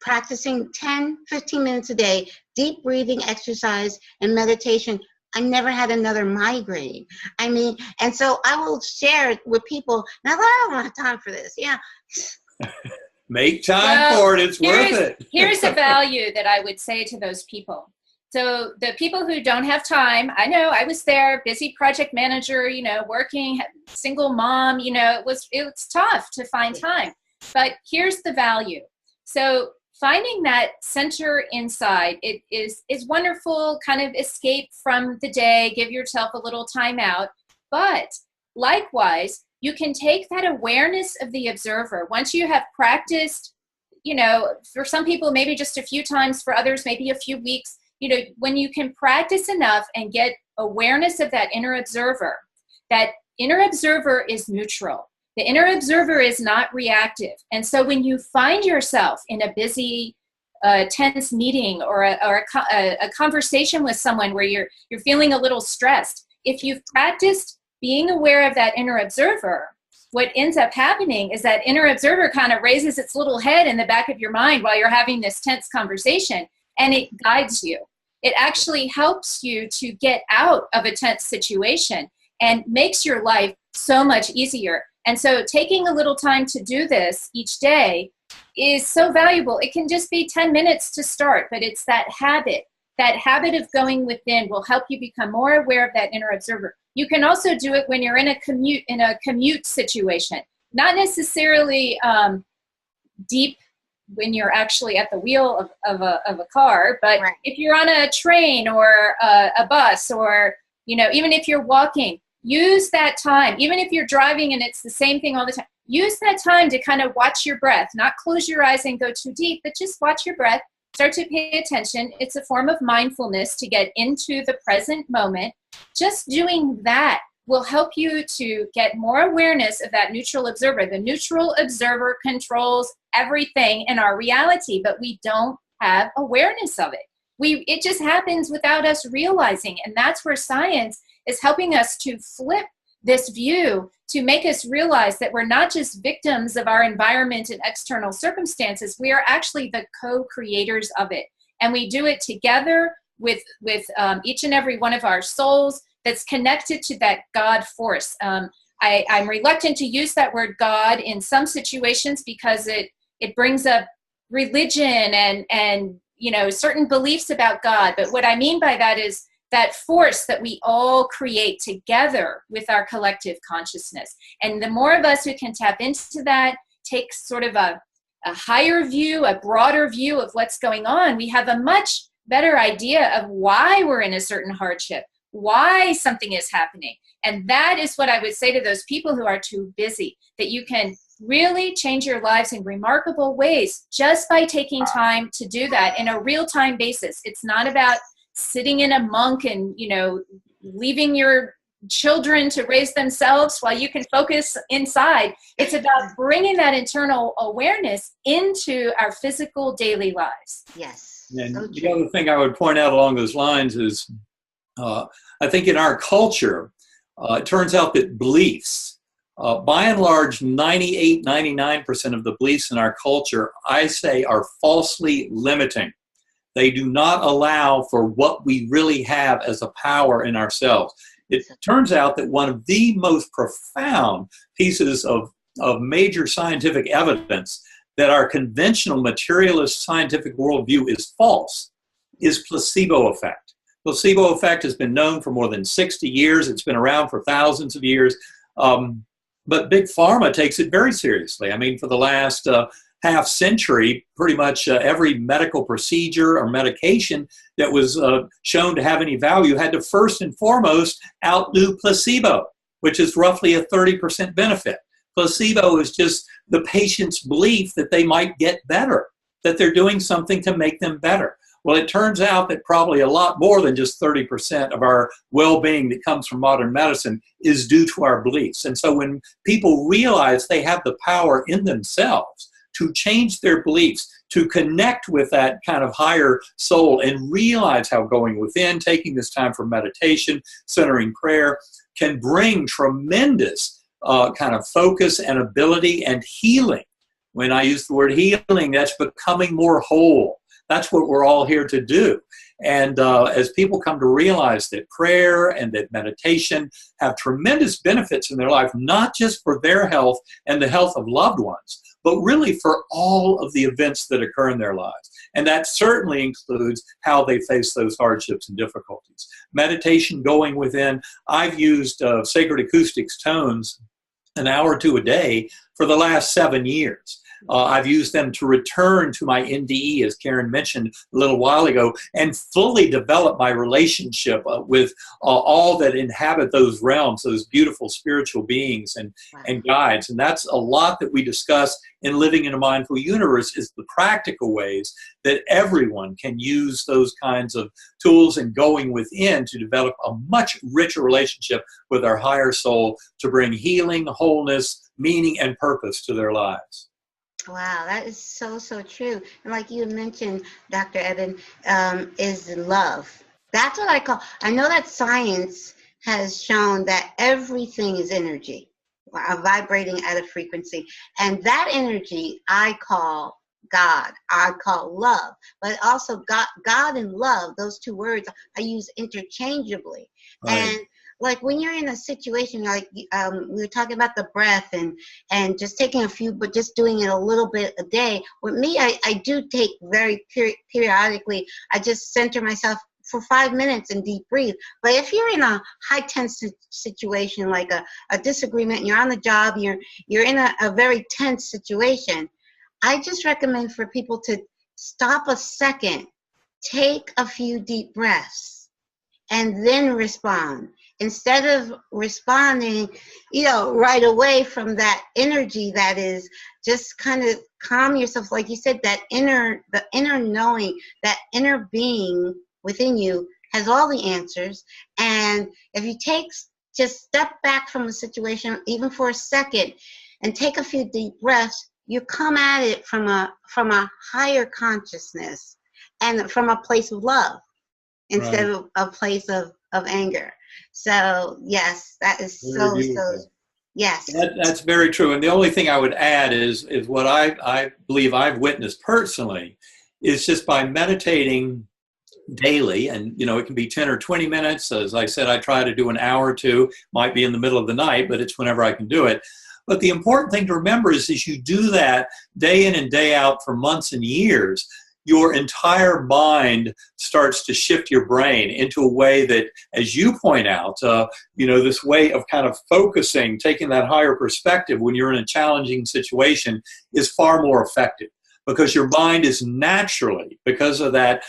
practicing 10, 15 minutes a day, deep breathing exercise and meditation, I never had another migraine. I mean, and so I will share it with people. Now that I don't have time for this, yeah. Make time for it. It's worth it. Here's a value that I would say to those people. So the people who don't have time, I know I was there, busy project manager, you know, working, single mom, you know, it was tough to find time. But here's the value. So finding that center inside, it is wonderful, kind of escape from the day, give yourself a little time out. But likewise, you can take that awareness of the observer. Once you have practiced, you know, for some people, maybe just a few times, for others, maybe a few weeks, you know, when you can practice enough and get awareness of that inner observer is neutral. The inner observer is not reactive. And so when you find yourself in a busy, tense meeting or a conversation with someone where you're feeling a little stressed, if you've practiced being aware of that inner observer, what ends up happening is that inner observer kind of raises its little head in the back of your mind while you're having this tense conversation, and it guides you. It actually helps you to get out of a tense situation and makes your life so much easier. And so taking a little time to do this each day is so valuable. It can just be 10 minutes to start, but it's that habit. That habit of going within will help you become more aware of that inner observer. You can also do it when you're in a commute situation, not necessarily deep when you're actually at the wheel of a car, but right. If you're on a train or a bus, or, you know, even if you're walking, use that time. Even if you're driving and it's the same thing all the time, use that time to kind of watch your breath, not close your eyes and go too deep, but just watch your breath, start to pay attention. It's a form of mindfulness to get into the present moment. Just doing that will help you to get more awareness of that neutral observer. The neutral observer controls everything in our reality, but we don't have awareness of it. It just happens without us realizing. And that's where science is helping us to flip this view, to make us realize that we're not just victims of our environment and external circumstances. We are actually the co-creators of it. And we do it together with each and every one of our souls that's connected to that God force. I'm reluctant to use that word God in some situations because it brings up religion and you know, certain beliefs about God. But what I mean by that is that force that we all create together with our collective consciousness. And the more of us who can tap into that, take sort of a higher view, a broader view of what's going on, we have a much better idea of why we're in a certain hardship, why something is happening. And that is what I would say to those people who are too busy, that you can really change your lives in remarkable ways just by taking time to do that in a real-time basis. It's not about sitting in a monk and, you know, leaving your children to raise themselves while you can focus inside. It's about bringing that internal awareness into our physical daily lives. Yes. And so the other thing I would point out along those lines is I think in our culture, it turns out that beliefs, by and large, 98, 99% of the beliefs in our culture, I say, are falsely limiting. They do not allow for what we really have as a power in ourselves. It turns out that one of the most profound pieces of major scientific evidence that our conventional materialist scientific worldview is false is placebo effect. Placebo effect has been known for more than 60 years. It's been around for thousands of years. But Big Pharma takes it very seriously. I mean, for the last half century, pretty much every medical procedure or medication that was shown to have any value had to first and foremost outdo placebo, which is roughly a 30% benefit. Placebo is just the patient's belief that they might get better, that they're doing something to make them better. Well, it turns out that probably a lot more than just 30% of our well-being that comes from modern medicine is due to our beliefs. And so when people realize they have the power in themselves to change their beliefs, to connect with that kind of higher soul and realize how going within, taking this time for meditation, centering prayer, can bring tremendous kind of focus and ability and healing. When I use the word healing, that's becoming more whole. That's what we're all here to do. And as people come to realize that prayer and that meditation have tremendous benefits in their life, not just for their health and the health of loved ones, but really for all of the events that occur in their lives. And that certainly includes how they face those hardships and difficulties. Meditation, going within. I've used sacred acoustics tones an hour or two a day for the last 7 years. I've used them to return to my NDE, as Karen mentioned a little while ago, and fully develop my relationship with all that inhabit those realms, those beautiful spiritual beings and guides. And that's a lot that we discuss in Living in a Mindful Universe, is the practical ways that everyone can use those kinds of tools and going within to develop a much richer relationship with our higher soul to bring healing, wholeness, meaning, and purpose to their lives. Wow, that is so, so true. And like you mentioned, Dr. Eben, is love. That's what I know that science has shown that everything is energy, vibrating at a frequency. And that energy I call God, I call love. But also God and love, those two words I use interchangeably. Right. And like when you're in a situation like we were talking about the breath and just taking a few, but just doing it a little bit a day. With me, I do take very periodically. I just center myself for 5 minutes and deep breathe. But if you're in a high tense situation, like a disagreement, and you're on the job, you're in a very tense situation, I just recommend for people to stop a second, take a few deep breaths, and then respond. Instead of responding, right away from that energy that is just kind of calm yourself. Like you said, the inner knowing, that inner being within you has all the answers. And if you just step back from the situation, even for a second, and take a few deep breaths, you come at it from a higher consciousness and from a place of love instead of a place of anger. So yes, that is so yes. That's very true. And the only thing I would add is what I believe I've witnessed personally is just by meditating daily, and it can be 10 or 20 minutes. As I said, I try to do an hour or two, might be in the middle of the night, but it's whenever I can do it. But the important thing to remember is you do that day in and day out for months and years, your entire mind starts to shift your brain into a way that, as you point out, this way of kind of focusing, taking that higher perspective when you're in a challenging situation is far more effective, because your mind is naturally, because of that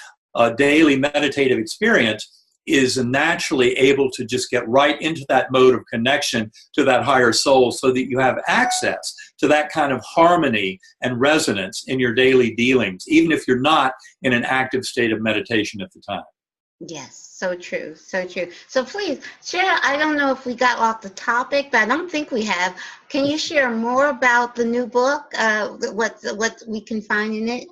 daily meditative experience, is naturally able to just get right into that mode of connection to that higher soul, so that you have access to that kind of harmony and resonance in your daily dealings, even if you're not in an active state of meditation at the time. Yes, so true, so true. So please share, I don't know if we got off the topic, but I don't think we have. Can you share more about the new book, what we can find in it?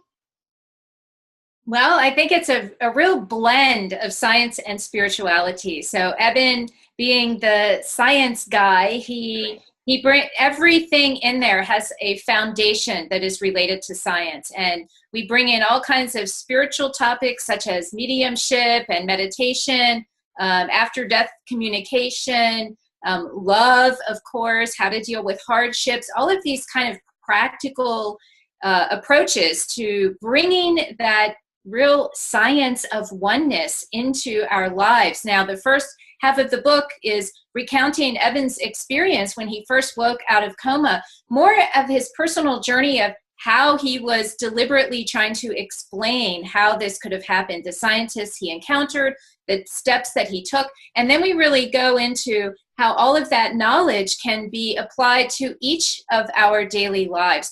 Well, I think it's a real blend of science and spirituality. So Eben, being the science guy, he Everything in there has a foundation that is related to science. And we bring in all kinds of spiritual topics such as mediumship and meditation, after-death communication, love, of course, how to deal with hardships, all of these kind of practical approaches to bringing that real science of oneness into our lives. Now, the first half of the book is recounting Eben's experience when he first woke out of coma, more of his personal journey of how he was deliberately trying to explain how this could have happened, the scientists he encountered, the steps that he took, and then we really go into how all of that knowledge can be applied to each of our daily lives.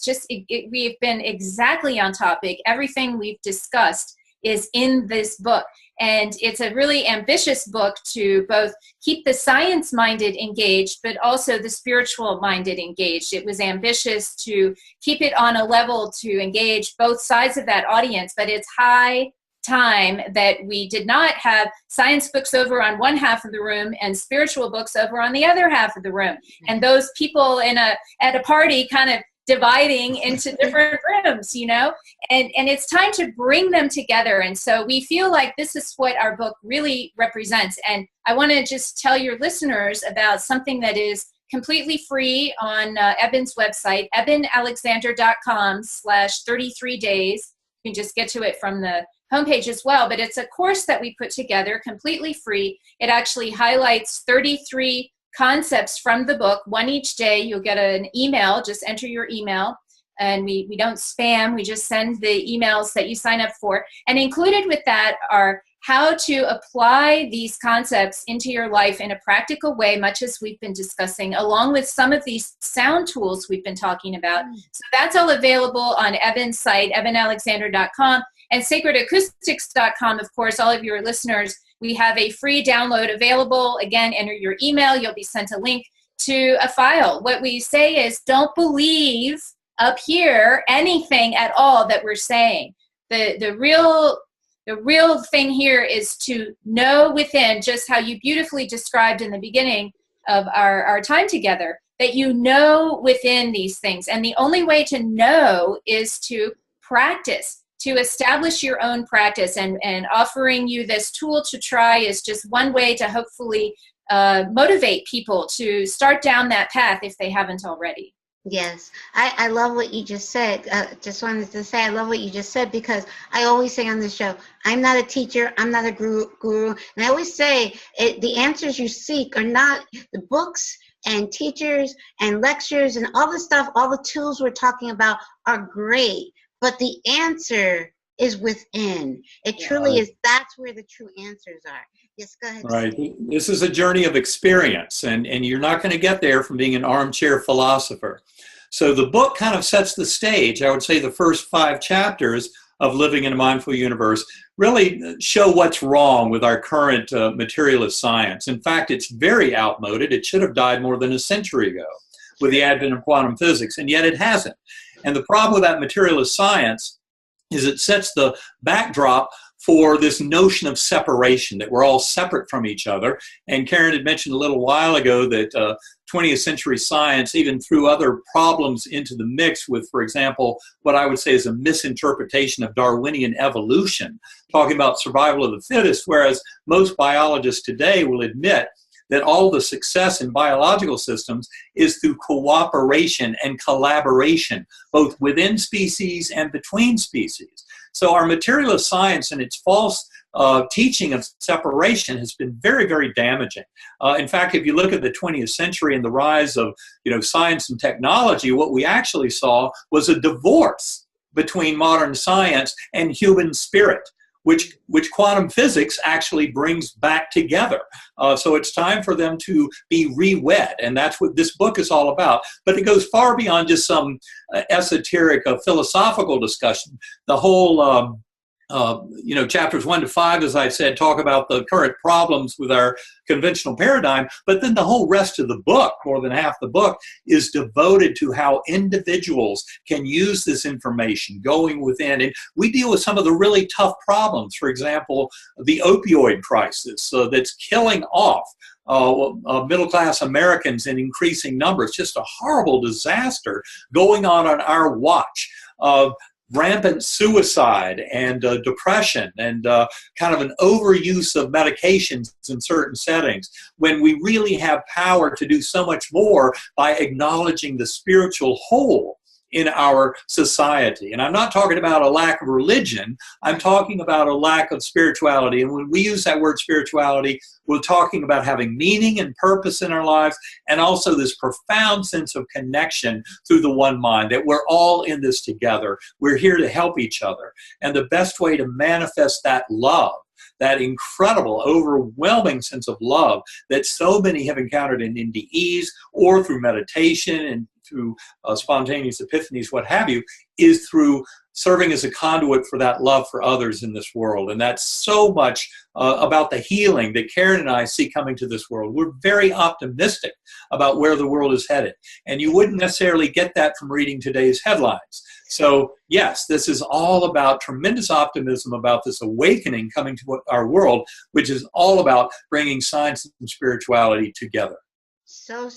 We've been exactly on topic. Everything we've discussed is in this book. And it's a really ambitious book to both keep the science-minded engaged, but also the spiritual-minded engaged. It was ambitious to keep it on a level to engage both sides of that audience, but it's high time that we did not have science books over on one half of the room and spiritual books over on the other half of the room. And those people at a party kind of dividing into different rooms, you know, and it's time to bring them together. And so we feel like this is what our book really represents. And I want to just tell your listeners about something that is completely free on Eben's website, ebenalexander.com/33 days. You can just get to it from the homepage as well, but it's a course that we put together completely free. It actually highlights 33 concepts from the book, one each day. You'll get an email, just enter your email, and we don't spam, we just send the emails that you sign up for. And included with that are how to apply these concepts into your life in a practical way, much as we've been discussing, along with some of these sound tools we've been talking about. So that's all available on Eben's site, ebenalexander.com, and sacredacoustics.com. Of course, all of your listeners, we have a free download available. Again, enter your email. You'll be sent a link to a file. What we say is, don't believe up here anything at all that we're saying. The real thing here is to know within, just how you beautifully described in the beginning of our time together, that you know within these things. And the only way to know is to practice, to establish your own practice. And offering you this tool to try is just one way to hopefully motivate people to start down that path if they haven't already. Yes, I love what you just said. Just wanted to say I love what you just said, because I always say on this show, I'm not a teacher, I'm not a guru. And I always say the answers you seek are not the books and teachers and lectures and all the stuff, all the tools we're talking about are great, but the answer is within. It truly is. That's where the true answers are. Yes, go ahead. Right. This is a journey of experience, and you're not going to get there from being an armchair philosopher. So the book kind of sets the stage. I would say the first 5 chapters of Living in a Mindful Universe really show what's wrong with our current materialist science. In fact, it's very outmoded. It should have died more than a century ago with the advent of quantum physics, and yet it hasn't. And the problem with that materialist science is it sets the backdrop for this notion of separation, that we're all separate from each other. And Karen had mentioned a little while ago that 20th century science even threw other problems into the mix with, for example, what I would say is a misinterpretation of Darwinian evolution, talking about survival of the fittest, whereas most biologists today will admit that all the success in biological systems is through cooperation and collaboration, both within species and between species. So our materialist science and its false teaching of separation has been very, very damaging. In fact, if you look at the 20th century and the rise of science and technology, what we actually saw was a divorce between modern science and human spirit, which quantum physics actually brings back together. So it's time for them to be re-wed, and that's what this book is all about. But it goes far beyond just some esoteric philosophical discussion. The whole chapters 1 to 5, as I said, talk about the current problems with our conventional paradigm, but then the whole rest of the book, more than half the book, is devoted to how individuals can use this information going within. And we deal with some of the really tough problems. For example, the opioid crisis that's killing off middle-class Americans in increasing numbers, just a horrible disaster going on our watch. Rampant suicide and depression and kind of an overuse of medications in certain settings, when we really have power to do so much more by acknowledging the spiritual whole in our society. And I'm not talking about a lack of religion, I'm talking about a lack of spirituality. And when we use that word spirituality, we're talking about having meaning and purpose in our lives, and also this profound sense of connection through the one mind, that we're all in this together. We're here to help each other. And the best way to manifest that love, that incredible, overwhelming sense of love that so many have encountered in NDEs or through meditation and through spontaneous epiphanies, what have you, is through serving as a conduit for that love for others in this world. And that's so much about the healing that Karen and I see coming to this world. We're very optimistic about where the world is headed. And you wouldn't necessarily get that from reading today's headlines. So yes, this is all about tremendous optimism about this awakening coming to our world, which is all about bringing science and spirituality together. So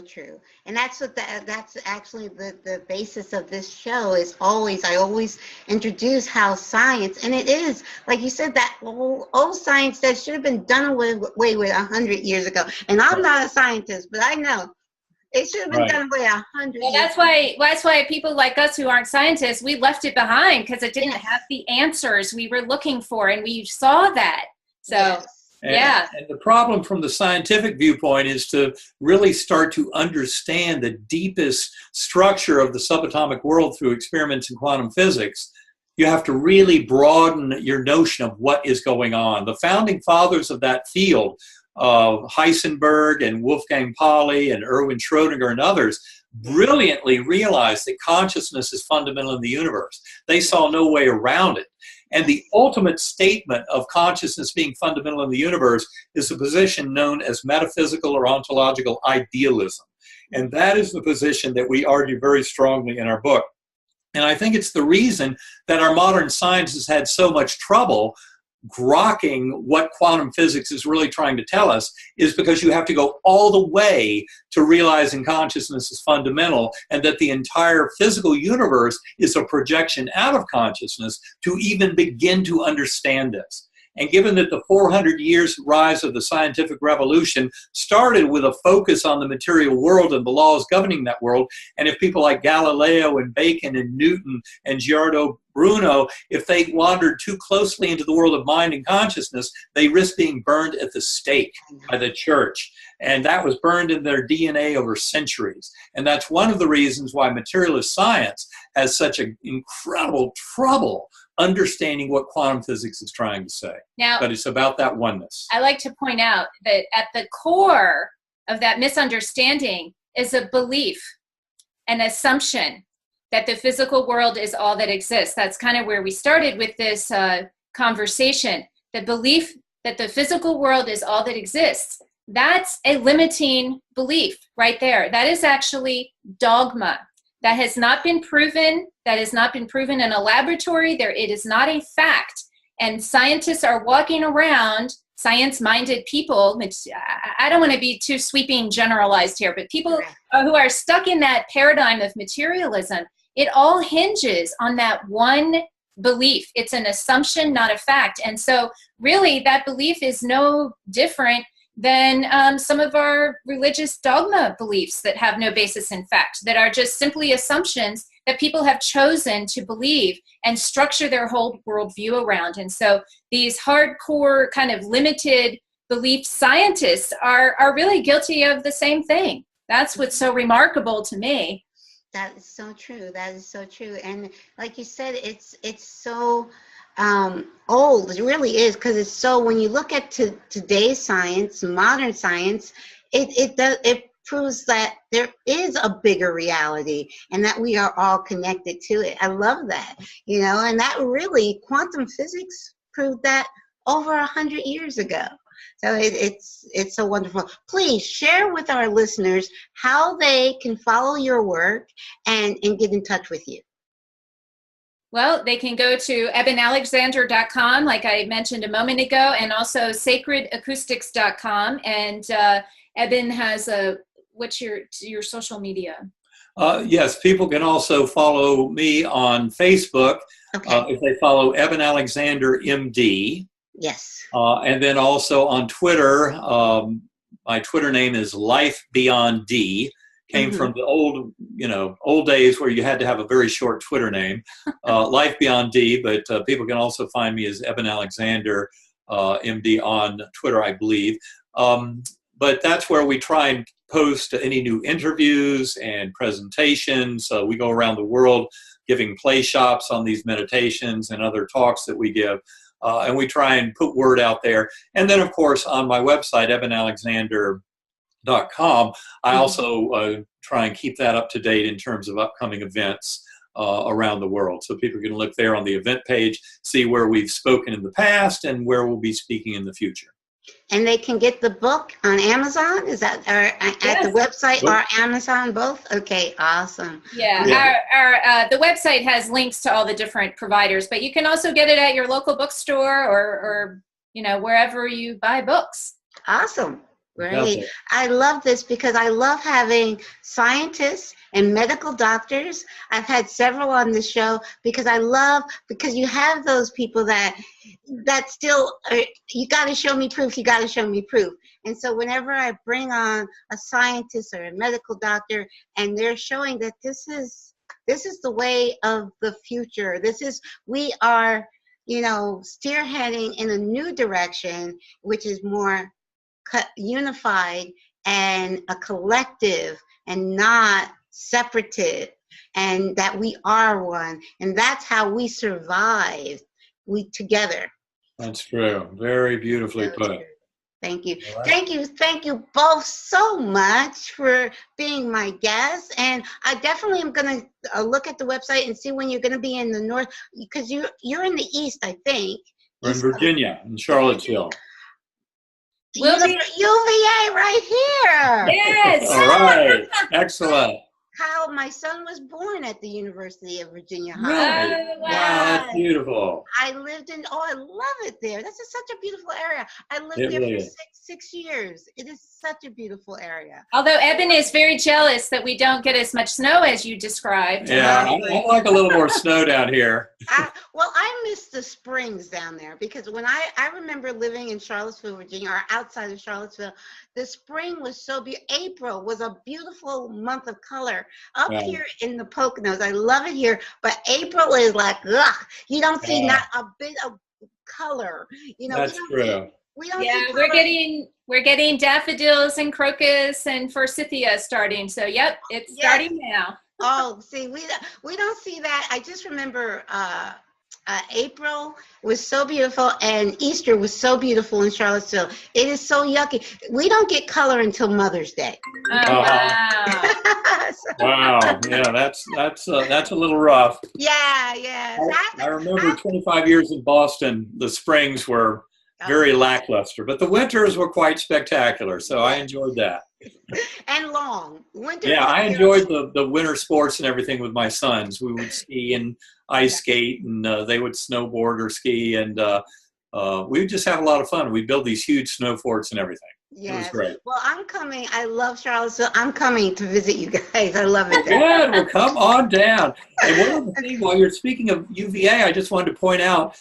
true. And that's what that's actually the basis of this show is I always introduce how science, and it is, like you said, that old science that should have been done away with 100 years ago. And I'm not a scientist, but I know it should have been done away 100 years ago. That's why people like us who aren't scientists, we left it behind because it didn't have the answers we were looking for, and we saw that. So. Yes. And the problem from the scientific viewpoint is to really start to understand the deepest structure of the subatomic world through experiments in quantum physics. You have to really broaden your notion of what is going on. The founding fathers of that field, Heisenberg and Wolfgang Pauli and Erwin Schrödinger and others, brilliantly realized that consciousness is fundamental in the universe. They saw no way around it. And the ultimate statement of consciousness being fundamental in the universe is a position known as metaphysical or ontological idealism. And that is the position that we argue very strongly in our book. And I think it's the reason that our modern science has had so much trouble grokking what quantum physics is really trying to tell us, is because you have to go all the way to realizing consciousness is fundamental and that the entire physical universe is a projection out of consciousness to even begin to understand this. And given that the 400 years rise of the scientific revolution started with a focus on the material world and the laws governing that world, and if people like Galileo and Bacon and Newton and Giordano Bruno, if they wandered too closely into the world of mind and consciousness, they risked being burned at the stake by the church. And that was burned in their DNA over centuries. And that's one of the reasons why materialist science has such an incredible trouble understanding what quantum physics is trying to say. Now, but it's about that oneness. I like to point out that at the core of that misunderstanding is a belief, an assumption that the physical world is all that exists. That's kind of where we started with this conversation. The belief that the physical world is all that exists. That's a limiting belief right there. That is actually dogma. That has not been proven. That has not been proven in a laboratory. It is not a fact. And scientists are walking around, science-minded people, which I don't want to be too sweeping generalized here, but people who are stuck in that paradigm of materialism, it all hinges on that one belief. It's an assumption, not a fact. And so really that belief is no different than some of our religious dogma beliefs that have no basis in fact, that are just simply assumptions that people have chosen to believe and structure their whole worldview around. And so these hardcore kind of limited belief scientists are really guilty of the same thing. That's what's so remarkable to me. That is so true. That is so true. And like you said, it's so old. It really is, because it's so, when you look at today's science, modern science, it proves that there is a bigger reality and that we are all connected to it. I love that, and that really, quantum physics proved that over 100 years ago. So it's so wonderful. Please share with our listeners how they can follow your work and get in touch with you. Well, they can go to ebenalexander.com, like I mentioned a moment ago, and also sacredacoustics.com. And Eben has what's your social media? Yes, people can also follow me on Facebook if they follow Eben Alexander, MD. Yes. And then also on Twitter, my Twitter name is Life Beyond D. Came from the old days where you had to have a very short Twitter name, Life Beyond D. But people can also find me as Eben Alexander, MD on Twitter, I believe. But that's where we try and post any new interviews and presentations. We go around the world giving play shops on these meditations and other talks that we give. And we try and put word out there. And then, of course, on my website, ebenalexander.com, I also try and keep that up to date in terms of upcoming events around the world. So people can look there on the event page, see where we've spoken in the past and where we'll be speaking in the future. And they can get the book on Amazon? Is that at the website or Amazon, both? Okay, awesome. Yeah, the website has links to all the different providers, but you can also get it at your local bookstore or wherever you buy books. Awesome. Great. I love this because I love having scientists and medical doctors. I've had several on the show because you have those people that still you got to show me proof. You got to show me proof. And so whenever I bring on a scientist or a medical doctor and they're showing that this is the way of the future. We are, spearheading in a new direction, which is more unified and a collective and not separated, and that we are one, and that's how we survive. We together. That's true. Very beautifully put. Thank you. Right. Thank you both so much for being my guests. And I definitely am going to look at the website and see when you're going to be in the north, because you're in the east, I think. We're in Virginia, in Charlottesville. We'll be UVA right here. Yes. All right. Excellent. Kyle, my son was born at the University of Virginia. Really? Wow, that's beautiful. I lived in, I love it there. This is such a beautiful area. I lived there for six years. It is such a beautiful area. Although Eben is very jealous that we don't get as much snow as you described. Yeah, I like a little more snow down here. I miss the springs down there because when I remember living in Charlottesville, Virginia, or outside of Charlottesville, the spring was so beautiful. April was a beautiful month of color. Up here in the Poconos, I love it here, but April is like, ugh, you don't see not a bit of color. That's true. We're getting daffodils and crocus and forsythia starting. So it's starting now. Oh, see, we don't see that. I just remember April was so beautiful and Easter was so beautiful in Charlottesville. It is so yucky. We don't get color until Mother's Day. Oh, wow. Wow. Yeah, that's a little rough. Yeah. I remember 25 years in Boston, the springs were very lackluster, but the winters were quite spectacular. So I enjoyed that. And long. I enjoyed the winter sports and everything with my sons. We would ski and ice skate, and they would snowboard or ski, and we would just have a lot of fun. We'd build these huge snow forts and everything. Yes. It was great. Well, I'm coming. I love Charlottesville. I'm coming to visit you guys. I love it there. Good. Well, come on down. And one other thing, while you're speaking of UVA, I just wanted to point out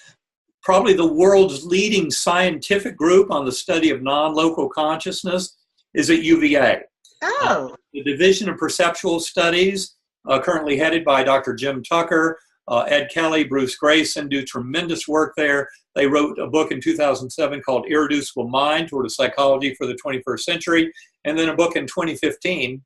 probably the world's leading scientific group on the study of non-local consciousness is at UVA. Oh. The Division of Perceptual Studies, currently headed by Dr. Jim Tucker, Ed Kelly, Bruce Grayson, do tremendous work there. They wrote a book in 2007 called Irreducible Mind, Toward a Psychology for the 21st Century, and then a book in 2015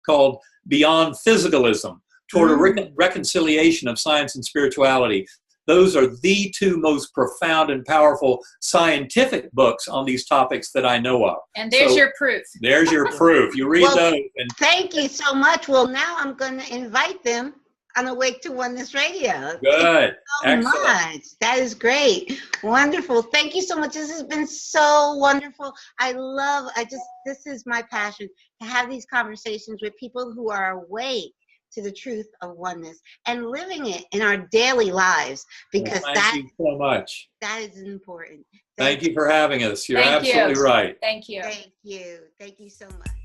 called Beyond Physicalism, Toward a Reconciliation of Science and Spirituality. Those are the two most profound and powerful scientific books on these topics that I know of. And there's your proof. There's your proof. You read those. And thank you so much. Well, now I'm going to invite them on Awake to Oneness Radio. Good. Thank you so much. That is great. Wonderful. Thank you so much. This has been so wonderful. This is my passion, to have these conversations with people who are awake, to the truth of oneness and living it in our daily lives, because well, thank you so much. That is important. Thank you for having us. You're Thank you. absolutely right. Thank you. Thank you. Thank you so much.